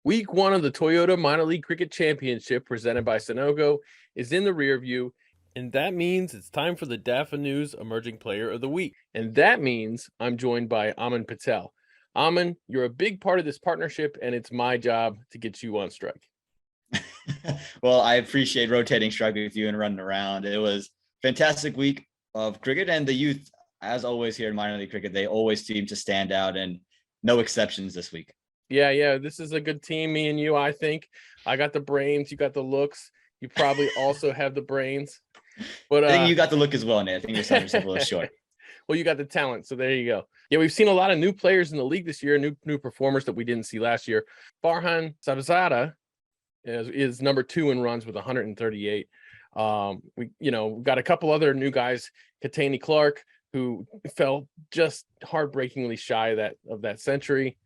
Week 1 of the Toyota Minor League Cricket Championship presented by Sunoco is in the rear view, and that means it's time for the DAFA News Emerging Player of the Week. And that means I'm joined by Aman Patel. Aman, you're a big part of this partnership, and it's my job to get you on strike. Well, I appreciate rotating strike with you and running around. It was a fantastic week of cricket, and the youth, as always here in minor league cricket, they always seem to stand out, and no exceptions this week. Yeah, this is a good team, me and you, I think. I got the brains, you got the looks. You probably also have the brains. But I think you got the look as well, Nate. I think you're selling yourself a little short. Well, you got the talent, so there you go. Yeah, we've seen a lot of new players in the league this year, new performers that we didn't see last year. Farhan Sabazada is number 2 in runs with 138. We got a couple other new guys, Katani Clark, who fell just heartbreakingly shy of that century.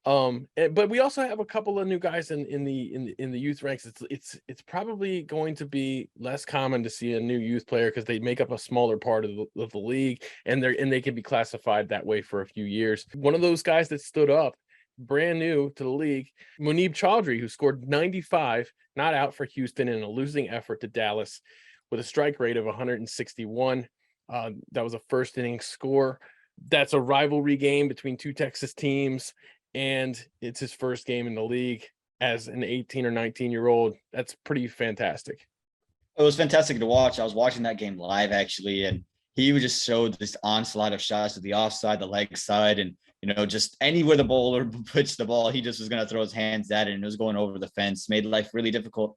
But we also have a couple of new guys in the youth ranks. It's probably going to be less common to see a new youth player because they make up a smaller part of the league, and they can be classified that way for a few years. One of those guys that stood up brand new to the league, Manip Chaudhry, who scored 95, not out for Houston in a losing effort to Dallas with a strike rate of 161. That was a first inning score. That's a rivalry game between two Texas teams, and it's his first game in the league as an 18 or 19-year-old. That's pretty fantastic. It was fantastic to watch. I was watching that game live, actually, and he just showed this onslaught of shots to the offside, the leg side, and just anywhere the bowler pitched the ball, he just was going to throw his hands at it, and it was going over the fence. Made life really difficult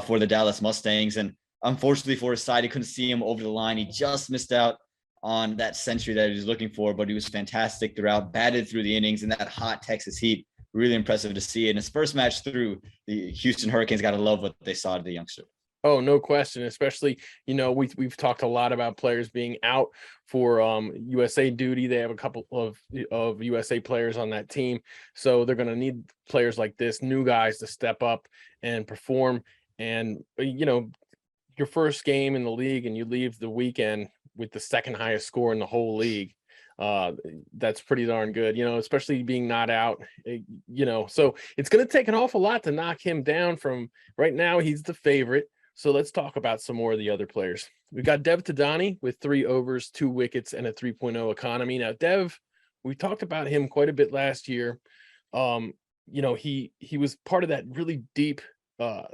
for the Dallas Mustangs, and unfortunately for his side, he couldn't see him over the line. He just missed out on that century that he was looking for, but he was fantastic throughout, batted through the innings in that hot Texas heat. Really impressive to see. In his first match through, the Houston Hurricanes got to love what they saw to the youngster. Oh, no question. Especially, we've talked a lot about players being out for USA duty. They have a couple of USA players on that team, so they're going to need players like this, new guys, to step up and perform. And your first game in the league, and you leave the weekend with the second highest score in the whole league. That's pretty darn good, especially being not out, so it's going to take an awful lot to knock him down from right now. He's the favorite. So let's talk about some more of the other players. We've got Dev Tadani with 3 overs, 2 wickets, and a 3.0 economy. Now, Dev, we talked about him quite a bit last year. He was part of that really deep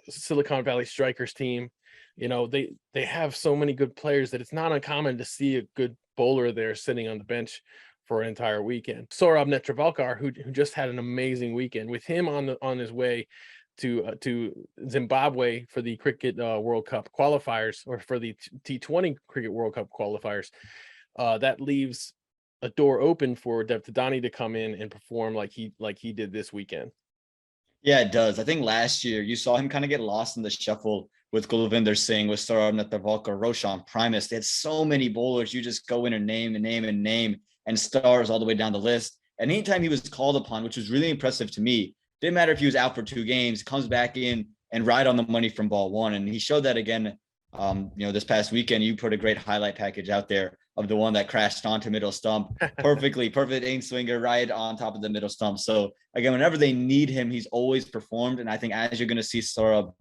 Silicon Valley Strikers team. They have so many good players that it's not uncommon to see a good bowler there sitting on the bench for an entire weekend. Sorab Netravalkar, who just had an amazing weekend, with him on his way to Zimbabwe for the Cricket World Cup qualifiers, or for the T20 Cricket World Cup qualifiers. That leaves a door open for Dev Tadani to come in and perform like he did this weekend. Yeah, it does. I think last year you saw him kind of get lost in the shuffle with Kulvinder Singh, with Sorab Netravalkar, Roshan Primus. They had so many bowlers. You just go in and name and stars all the way down the list. And anytime he was called upon, which was really impressive to me, didn't matter if he was out for 2 games, comes back in and right on the money from ball 1. And he showed that again, this past weekend. You put a great highlight package out there of the one that crashed onto middle stump. Perfect in swinger right on top of the middle stump. So again, whenever they need him, he's always performed. And I think as you're going to see Sorab,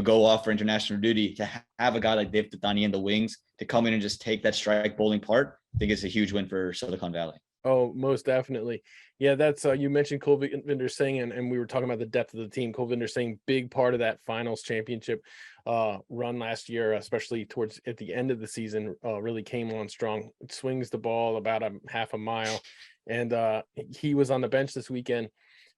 go off for international duty, to have a guy like Dev Tadani in the wings to come in and just take that strike bowling part, I think it's a huge win for Silicon Valley. Oh, most definitely. Yeah, that's you mentioned Kulvinder Singh, and we were talking about the depth of the team. Kulvinder Singh, big part of that finals championship run last year, especially towards at the end of the season, really came on strong. It swings the ball about a half a mile, and he was on the bench this weekend.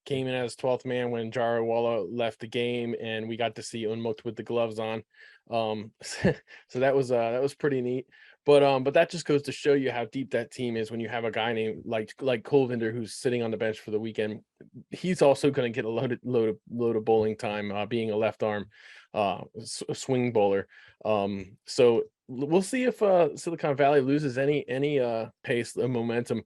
Came in as 12th man when Garawala left the game, and we got to see Unmukt with the gloves on. So that was pretty neat. But that just goes to show you how deep that team is when you have a guy named like Kulvinder who's sitting on the bench for the weekend. He's also going to get a load of bowling time, being a left arm swing bowler. So we'll see if Silicon Valley loses any pace and momentum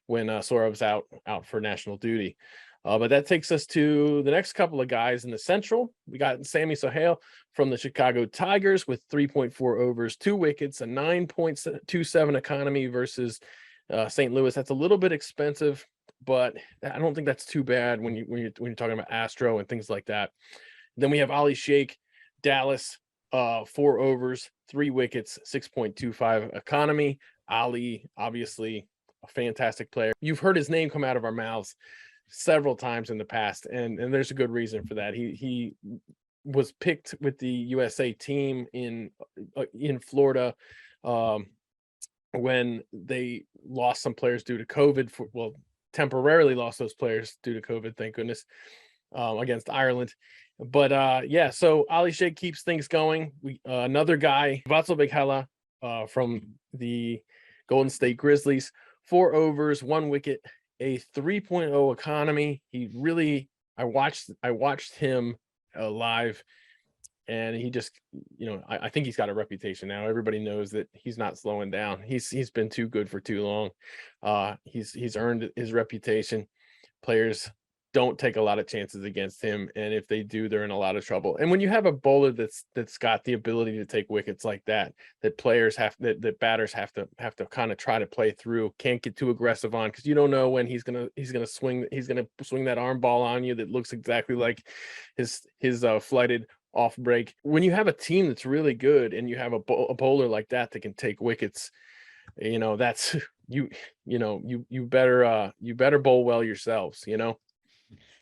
when Sorab's out for national duty. But that takes us to the next couple of guys in the Central. We got Sammy Sohail from the Chicago Tigers with 3.4 overs, 2 wickets, a 9.27 economy versus St. Louis. That's a little bit expensive, but I don't think that's too bad when you're talking about Astro and things like that. Then we have Ollie Sheikh, Dallas, 4 overs, 3 wickets, 6.25 economy. Ali, obviously a fantastic player. You've heard his name come out of our mouths several times in the past, and there's a good reason for that. He was picked with the USA team in Florida when they lost some players due to COVID. Temporarily lost those players due to COVID, thank goodness, against Ireland. But yeah, so Ali Sheikh keeps things going. We another guy, Vatsal Beghela, from the Golden State Grizzlies, 4 overs, 1 wicket, a 3.0 economy. He really, I watched him live, and he just, I think he's got a reputation now. Everybody knows that he's not slowing down. He's been too good for too long. He's earned his reputation. Players don't take a lot of chances against him, and if they do, they're in a lot of trouble. And when you have a bowler that's got the ability to take wickets like that, that batters have to kind of try to play through, can't get too aggressive on, because you don't know when he's gonna swing that arm ball on you that looks exactly like his flighted off break. When you have a team that's really good and you have a bowler like that can take wickets, that's you better bowl well yourselves.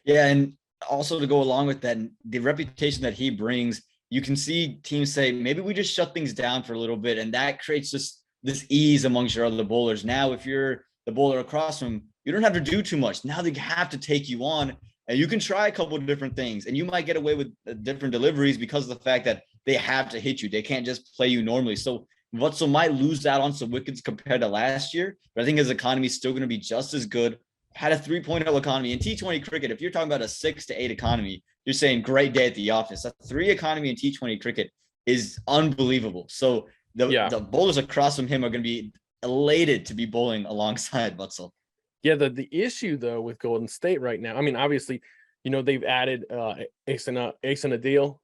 Yeah, and also to go along with that, the reputation that he brings, you can see teams say, maybe we just shut things down for a little bit, and that creates just this ease amongst your other bowlers. Now, if you're the bowler across from him, you don't have to do too much. Now they have to take you on, and you can try a couple of different things, and you might get away with different deliveries because of the fact that they have to hit you. They can't just play you normally. So Vatsal might lose out on some wickets compared to last year, but I think his economy is still going to be just as good. Had a 3.0 economy in T20 cricket. If you're talking about a 6 to 8 economy, you're saying great day at the office. A 3 economy in T20 cricket is unbelievable. So the bowlers across from him are going to be elated to be bowling alongside Vatsal. Yeah, the issue though with Golden State right now, I mean, obviously, they've added Aaron Adil,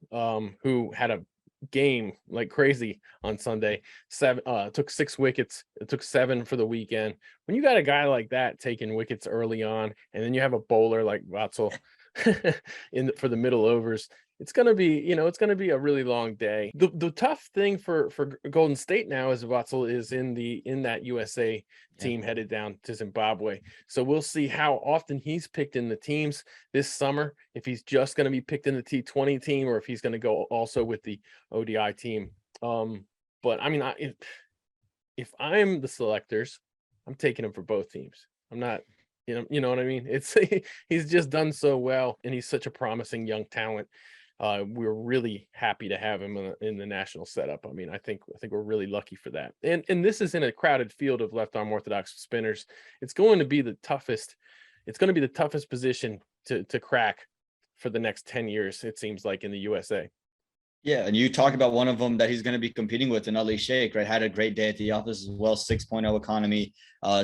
who had a game like crazy on Sunday. Took 6 wickets. It took 7 for the weekend. When you got a guy like that taking wickets early on, and then you have a bowler like Vatsal for the middle overs, it's gonna be a really long day. The tough thing for Golden State now is Vatsal is in that USA team headed down to Zimbabwe. So we'll see how often he's picked in the teams this summer, if he's just going to be picked in the T20 team or if he's going to go also with the ODI team. But I mean, if I'm the selectors, I'm taking him for both teams. I'm not, you know what I mean? It's he's just done so well, and he's such a promising young talent. We're really happy to have him in the national setup. I mean, I think we're really lucky for that. And this is in a crowded field of left arm orthodox spinners. It's going to be the toughest. It's going to be the toughest position to crack for the next 10 years. It seems like in the USA. Yeah, and you talked about one of them that he's going to be competing with in Ali Sheikh, right? Had a great day at the office as well. 6.0 economy,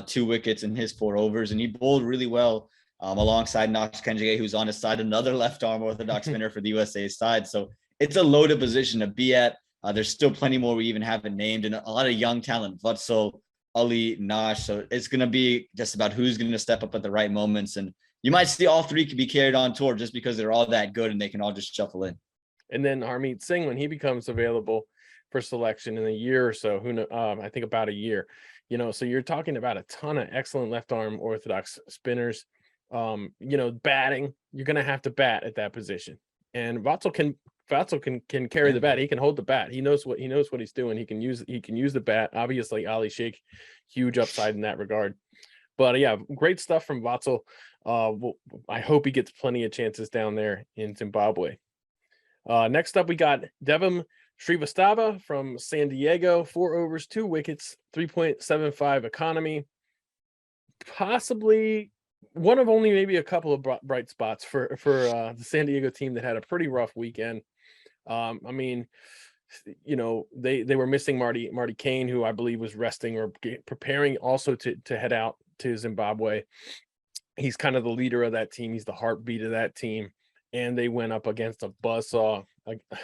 2 wickets in his 4 overs, and he bowled really well. Alongside Nash Kenjige, who's on his side, another left arm orthodox spinner for the USA side. So it's a loaded position to be at. There's still plenty more we even haven't named, and a lot of young talent, Vatsal, Ali, Nash. So it's going to be just about who's going to step up at the right moments. And you might see all 3 could be carried on tour just because they're all that good and they can all just shuffle in. And then Harmeet Singh, when he becomes available for selection in a year or so, I think about a year, so you're talking about a ton of excellent left arm orthodox spinners. Batting, you're gonna have to bat at that position, and Vatsal can carry the bat. He can hold the bat. He knows what he's doing. He can use the bat. Obviously, Ali Sheikh, huge upside in that regard. But yeah, great stuff from Vatsal. I hope he gets plenty of chances down there in Zimbabwe. Next up, we got Devin Srivastava from San Diego, 4 overs, 2 wickets, 3.75 economy. Possibly one of only maybe a couple of bright spots for the San Diego team that had a pretty rough weekend. I mean, they were missing Marty Kane, who I believe was resting or preparing also to head out to Zimbabwe. He's kind of the leader of that team. He's the heartbeat of that team. And they went up against a buzzsaw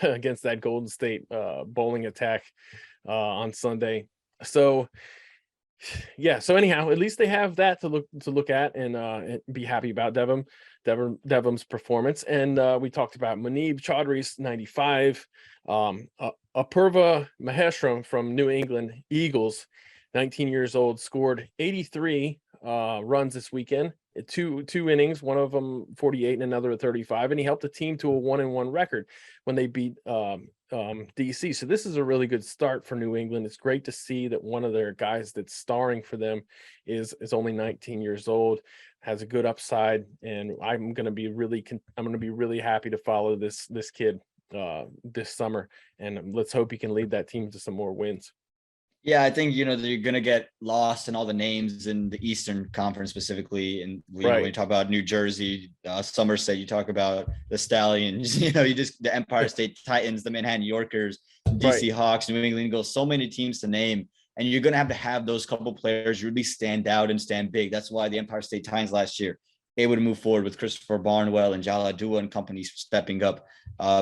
against that Golden State bowling attack on Sunday. So Yeah, so anyhow, at least they have that to look at and be happy about Devon's performance. And we talked about Manip Chaudhry's 95, Apurva Maheshrum from New England Eagles, 19 years old, scored 83 runs this weekend, two innings, one of them 48 and another 35, and he helped the team to a 1-1 record when they beat DC. So this is a really good start for New England. It's great to see that one of their guys that's starring for them is only 19 years old, has a good upside, and I'm going to be really happy to follow this kid this summer, and let's hope he can lead that team to some more wins. Yeah, I think, you know, you're going to get lost in all the names in the Eastern Conference specifically. And when you talk about New Jersey, Somerset, you talk about the Stallions, you know, the Empire State Titans, the Manhattan Yorkers, DC Hawks, New England Eagles, so many teams to name. And you're going to have those couple players really stand out and stand big. That's why the Empire State Titans last year able to move forward with Christopher Barnwell and Jala Dua and company stepping up.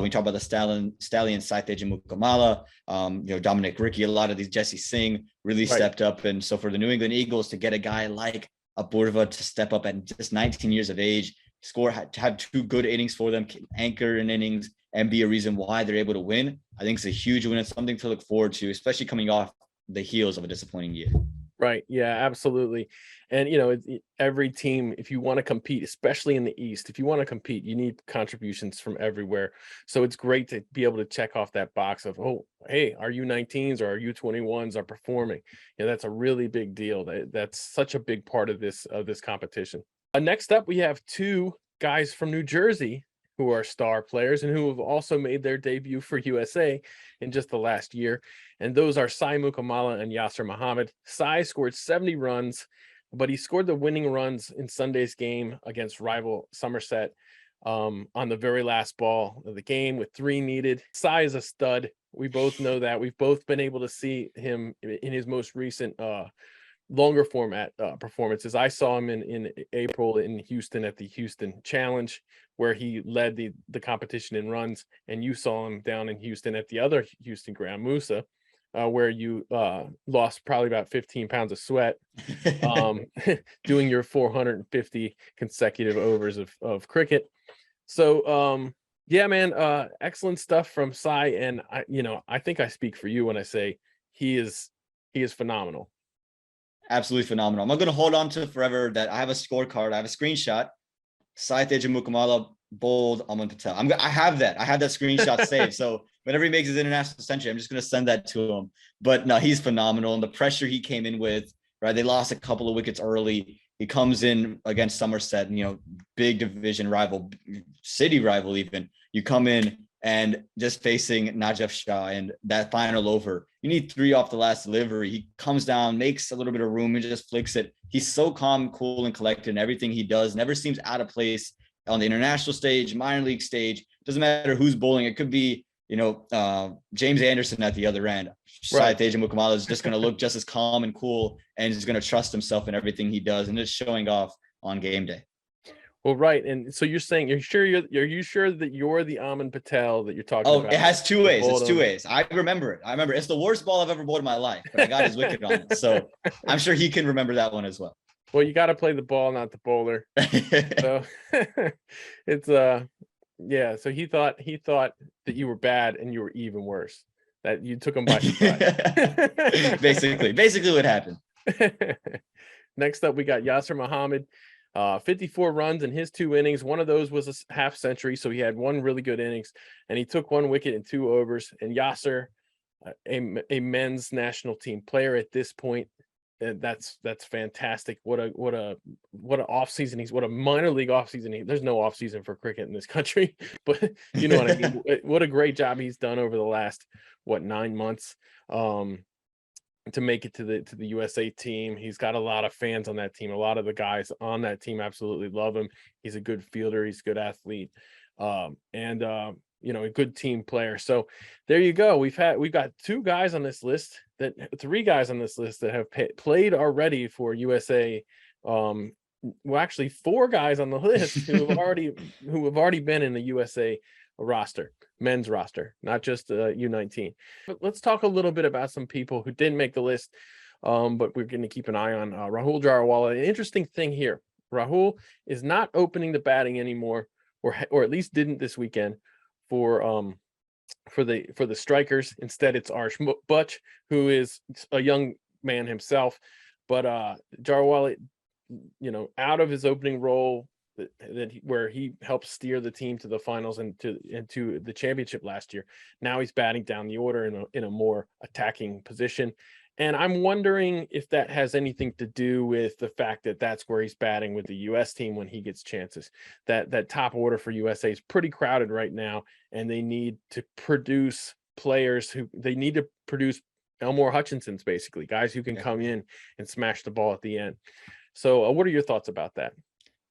We talk about the Stallion, Sai Mukkamala, you know, Dominic Ricky, a lot of these, Jesse Singh really stepped up. And so for the New England Eagles to get a guy like Apurva to step up at just 19 years of age, to have two good innings for them, anchor in innings, and be a reason why they're able to win, I think it's a huge win. It's something to look forward to, especially coming off the heels of a disappointing year. Right. Yeah, absolutely. And, you know, every team, if you want to compete, especially in the East, if you want to compete, you need contributions from everywhere. So it's great to be able to check off that box of, oh, hey, our U19s or our U21s are performing. You know, that's a really big deal. That's such a big part of this competition. Next up, we have two guys from New Jersey who are star players and who have also made their debut for USA in just the last year. And those are Sai Mukkamala and Yasser Muhammad. Sai scored 70 runs, but he scored the winning runs in Sunday's game against rival Somerset on the very last ball of the game with 3 needed. Sai is a stud. We both know that. We've both been able to see him in his most recent longer format performances. I saw him in April in Houston at the Houston Challenge, where he led the competition in runs, and you saw him down in Houston at the other Houston ground, Musa, where you lost probably about 15 pounds of sweat doing your 450 consecutive overs of cricket. So yeah, man, excellent stuff from Sai, and I think I speak for you when I say he is phenomenal. Absolutely phenomenal. I'm not going to hold on to forever that I have a scorecard. I have a screenshot. Sai Mukkamala bowled Aman Patel. I have that screenshot saved. So whenever he makes his international century, I'm just going to send that to him. But no, he's phenomenal. And the pressure he came in with, right? They lost a couple of wickets early. He comes in against Somerset, and, you know, big division rival, city rival even. You come in and just facing Najaf Shah and that final over, you need 3 off the last delivery. He comes down, makes a little bit of room, and just flicks it. He's so calm, cool, and collected, and everything he does never seems out of place on the international stage, minor league stage. Doesn't matter who's bowling. It could be, you know, James Anderson at the other end. Sai Mukkamala is just going to look just as calm and cool, and is going to trust himself in everything he does, and just showing off on game day. Well, right. And so you're saying, are you sure that you're the Aman Patel that you're talking about? Oh, it has 2 ways. It's 2 ways. I remember it. It's the worst ball I've ever bowled in my life, but I got his wicket on it. So I'm sure he can remember that one as well. Well, you got to play the ball, not the bowler. So it's yeah. So he thought that you were bad and you were even worse. That you took him by surprise. basically what happened. Next up, we got Yasser Muhammad. 54 runs in his 2 innings. One of those was a half century, so he had 1 really good innings, and he took 1 wicket in 2 overs. And Yasser, a men's national team player at this point, that's fantastic. What a off season what a minor league off season. There's no off season for cricket in this country, but you know what I mean. What a great job he's done over the last 9 months. To make it to the USA team. He's got a lot of fans on that team. A lot of the guys on that team absolutely love him. He's a good fielder. He's a good athlete, and you know, a good team player. So there you go. We've got 3 guys on this list that have played already for USA. Well, actually 4 guys on the list who have already been in the USA roster, men's roster, not just U19. But let's talk a little bit about some people who didn't make the list. but we're going to keep an eye on Rahul Garawala. An interesting thing here: Rahul is not opening the batting anymore, or at least didn't this weekend for the strikers. Instead, it's Arsh Butch, who is a young man himself, but Garawala, out of his opening role where he helped steer the team to the finals and to the championship last year. Now he's batting down the order in a more attacking position. And I'm wondering if that has anything to do with the fact that that's where he's batting with the U.S. team when he gets chances. That top order for USA is pretty crowded right now, and they need to produce players they need to produce Elmore Hutchinsons, basically, guys who can come in and smash the ball at the end. So what are your thoughts about that?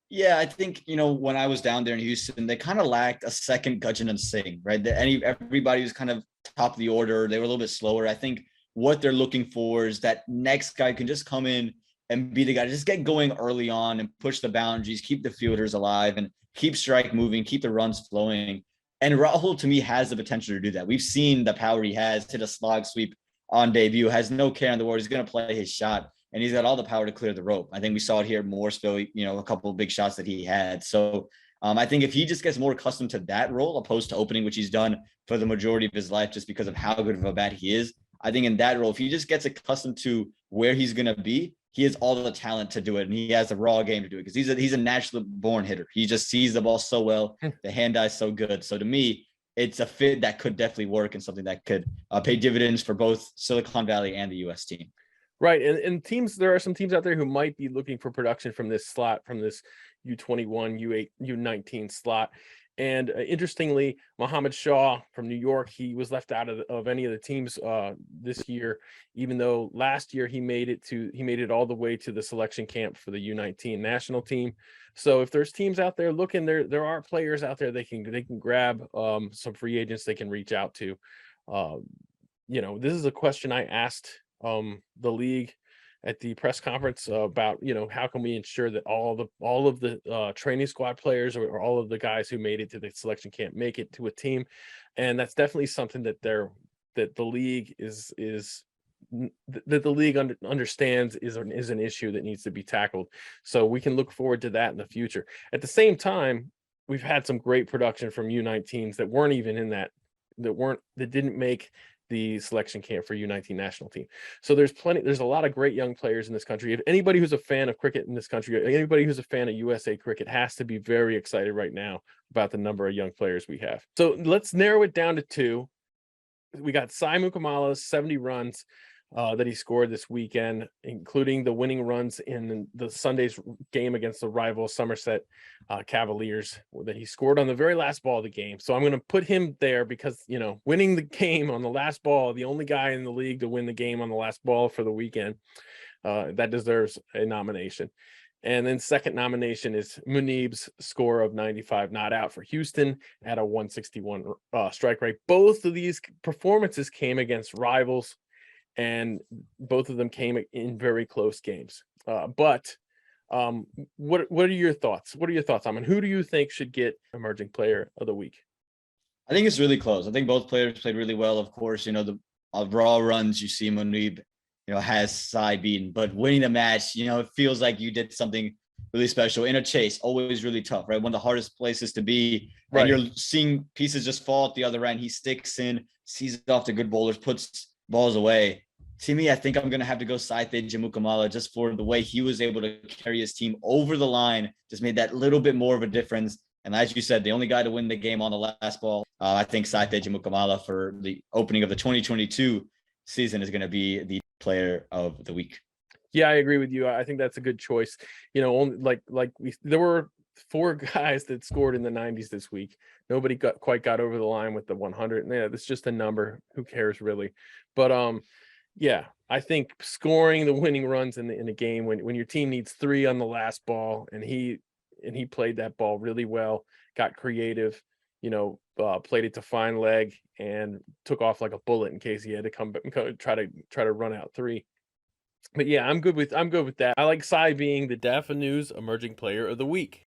Yeah, I think, when I was down there in Houston, they kind of lacked a second Gudgeon and Singh, right? Everybody was kind of top of the order. They were a little bit slower. I think what they're looking for is that next guy can just come in and be the guy to just get going early on and push the boundaries, keep the fielders alive, and keep strike moving, keep the runs flowing. And Rahul, to me, has the potential to do that. We've seen the power he has, hit a slog sweep on debut, has no care in the world. He's going to play his shot, and he's got all the power to clear the rope. I think we saw it here at Morrisville, a couple of big shots that he had. So I think if he just gets more accustomed to that role, opposed to opening, which he's done for the majority of his life, just because of how good of a bat he is, I think in that role, if he just gets accustomed to where he's going to be, he has all the talent to do it, and he has the raw game to do it because he's a naturally born hitter. He just sees the ball so well. The hand eye is so good. So to me, it's a fit that could definitely work and something that could pay dividends for both Silicon Valley and the U.S. team. Right. And teams, there are some teams out there who might be looking for production from this slot, from this U21, U8, U19 slot. And interestingly, Mohammed Shah from New York, he was left out of any of the teams this year, even though last year he made it all the way to the selection camp for the U19 national team. So if there's teams out there looking, there are players out there they can grab some free agents they can reach out to. This is a question I asked the league at the press conference about, how can we ensure that all of the training squad players or all of the guys who made it to the selection camp make it to a team. And that's definitely something that the league understands is an issue that needs to be tackled. So we can look forward to that in the future. At the same time, we've had some great production from U19s that weren't even in that didn't make the selection camp for U19 national team. So there's a lot of great young players in this country. If anybody who's a fan of cricket in this country, anybody who's a fan of USA cricket has to be very excited right now about the number of young players we have. So let's narrow it down to two. We got Sai Mukkamala, 70 runs that he scored this weekend, including the winning runs in the Sunday's game against the rival Somerset Cavaliers that he scored on the very last ball of the game. So I'm going to put him there because, winning the game on the last ball, the only guy in the league to win the game on the last ball for the weekend, that deserves a nomination. And then second nomination is Munib's score of 95 not out for Houston at a 161 strike rate. Both of these performances came against rivals, and both of them came in very close games. But what are your thoughts? What are your thoughts, Aman? Who do you think should get Emerging Player of the Week? I think it's really close. I think both players played really well. Of course, the raw runs you see Manip, has Sai beaten, but winning the match, it feels like you did something really special in a chase. Always really tough, right? One of the hardest places to be. Right. And you're seeing pieces just fall at the other end. He sticks in, sees it off to good bowlers, puts balls away. To me, I think I'm going to have to go Sai Mukkamala just for the way he was able to carry his team over the line, just made that little bit more of a difference. And as you said, the only guy to win the game on the last ball, I think Sai Mukkamala for the opening of the 2022 season is going to be the player of the week. Yeah, I agree with you. I think that's a good choice. Only there were 4 guys that scored in the 90s this week. Nobody quite got over the line with the 100. Yeah, that's just a number. Who cares really? But yeah, I think scoring the winning runs in a game when your team needs 3 on the last ball, and he played that ball really well, got creative, played it to fine leg and took off like a bullet in case he had to try to run out 3. But yeah, I'm good with that. I like Sai being the Dafa News Emerging Player of the Week.